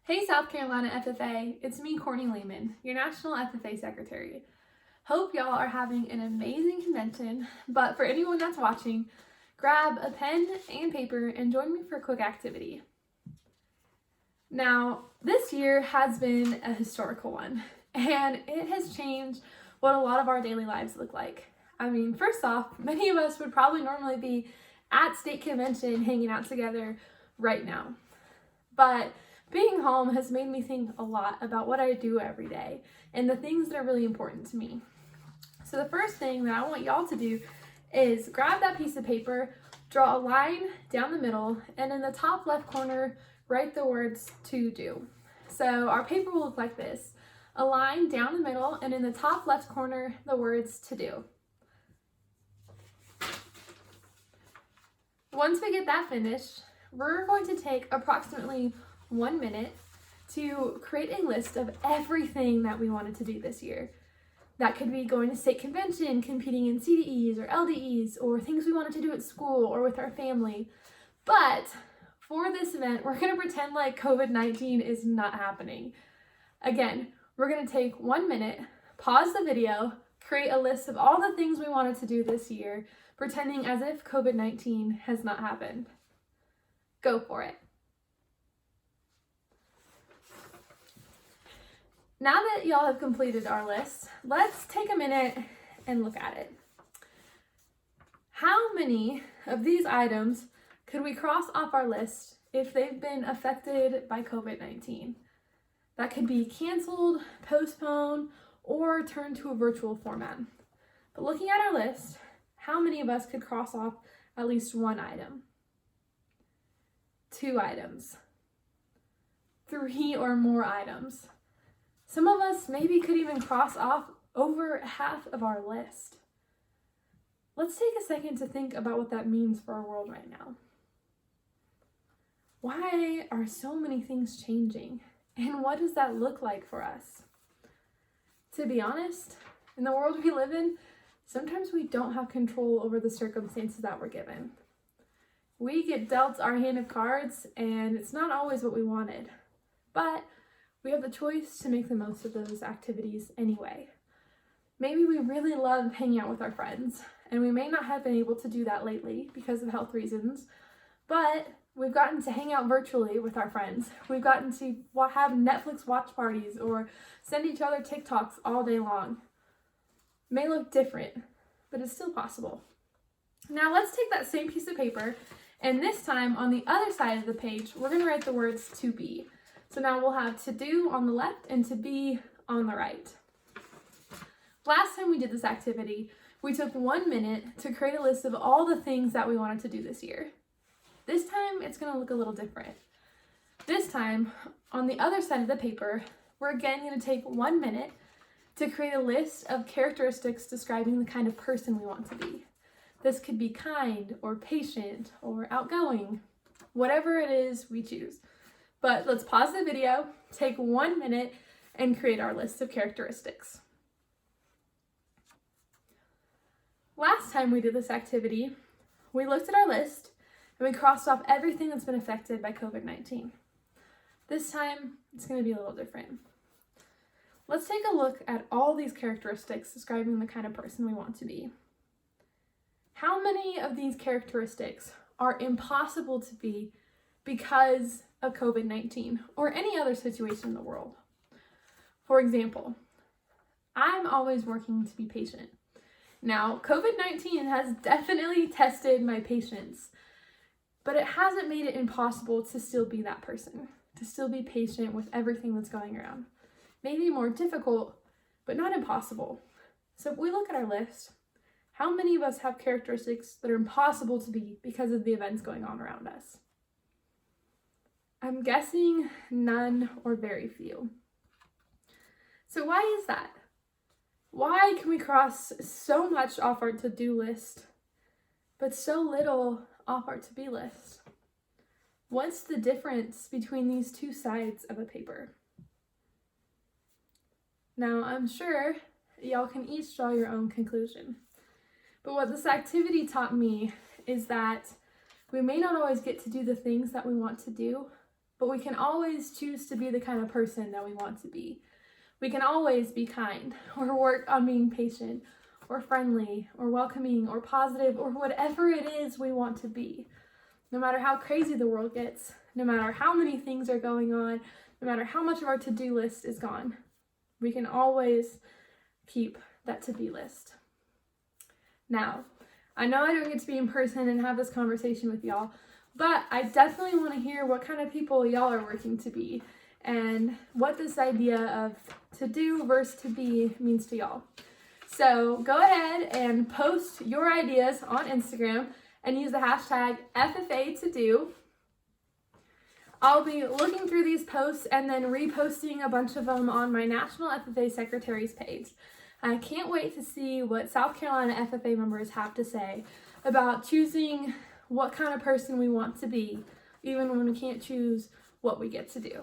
Hey South Carolina FFA, it's me Kourtney Lehman, your National FFA Secretary. Hope y'all are having an amazing convention, but for anyone that's watching, grab a pen and paper and join me for a quick activity. Now, this year has been a historical one, and it has changed what a lot of our daily lives look like. I mean, first off, many of us would probably normally be at state convention hanging out together right now, but being home has made me think a lot about what I do every day and the things that are really important to me. So the first thing that I want y'all to do is grab that piece of paper, draw a line down the middle, and in the top left corner, write the words to do. So our paper will look like this: a line down the middle, and in the top left corner, the words to do. Once we get that finished, we're going to take approximately 1 minute to create a list of everything that we wanted to do this year. That could be going to state convention, competing in CDEs or LDEs, or things we wanted to do at school or with our family. But for this event, we're going to pretend like COVID-19 is not happening. Again, we're going to take 1 minute, pause the video, create a list of all the things we wanted to do this year, pretending as if COVID-19 has not happened. Go for it. Now that y'all have completed our list, let's take a minute and look at it. How many of these items could we cross off our list if they've been affected by COVID-19? That could be canceled, postponed, or turned to a virtual format. But looking at our list, how many of us could cross off at least one item? 2 items? 3 or more items? Some of us maybe could even cross off over half of our list. Let's take a second to think about what that means for our world right now. Why are so many things changing? And what does that look like for us? To be honest, in the world we live in, sometimes we don't have control over the circumstances that we're given. We get dealt our hand of cards, and it's not always what we wanted. But we have the choice to make the most of those activities anyway. Maybe we really love hanging out with our friends, and we may not have been able to do that lately because of health reasons, but we've gotten to hang out virtually with our friends. We've gotten to have Netflix watch parties or send each other TikToks all day long. It may look different, but it's still possible. Now let's take that same piece of paper, and this time on the other side of the page, we're going to write the words to be. So now we'll have to do on the left and to be on the right. Last time we did this activity, we took 1 minute to create a list of all the things that we wanted to do this year. This time it's going to look a little different. This time, on the other side of the paper, we're again going to take 1 minute to create a list of characteristics describing the kind of person we want to be. This could be kind or patient or outgoing, whatever it is we choose. But let's pause the video, take 1 minute, and create our list of characteristics. Last time we did this activity, we looked at our list and we crossed off everything that's been affected by COVID-19. This time, it's going to be a little different. Let's take a look at all these characteristics describing the kind of person we want to be. How many of these characteristics are impossible to be because of COVID-19 or any other situation in the world? For example, I'm always working to be patient. Now, COVID-19 has definitely tested my patience, but it hasn't made it impossible to still be that person, to still be patient with everything that's going around. Maybe more difficult, but not impossible. So if we look at our list, how many of us have characteristics that are impossible to be because of the events going on around us? I'm guessing none or very few. So why is that? Why can we cross so much off our to-do list, but so little off our to-be list? What's the difference between these two sides of a paper? Now, I'm sure y'all can each draw your own conclusion. But what this activity taught me is that we may not always get to do the things that we want to do, but we can always choose to be the kind of person that we want to be. We can always be kind, or work on being patient, or friendly, or welcoming, or positive, or whatever it is we want to be. No matter how crazy the world gets, no matter how many things are going on, no matter how much of our to-do list is gone, we can always keep that to-be list. Now, I know I don't get to be in person and have this conversation with y'all, but I definitely want to hear what kind of people y'all are working to be and what this idea of to do versus to be means to y'all. So go ahead and post your ideas on Instagram and use the hashtag FFA to do. I'll be looking through these posts and then reposting a bunch of them on my National FFA Secretaries page. I can't wait to see what South Carolina FFA members have to say about choosing what kind of person we want to be, even when we can't choose what we get to do.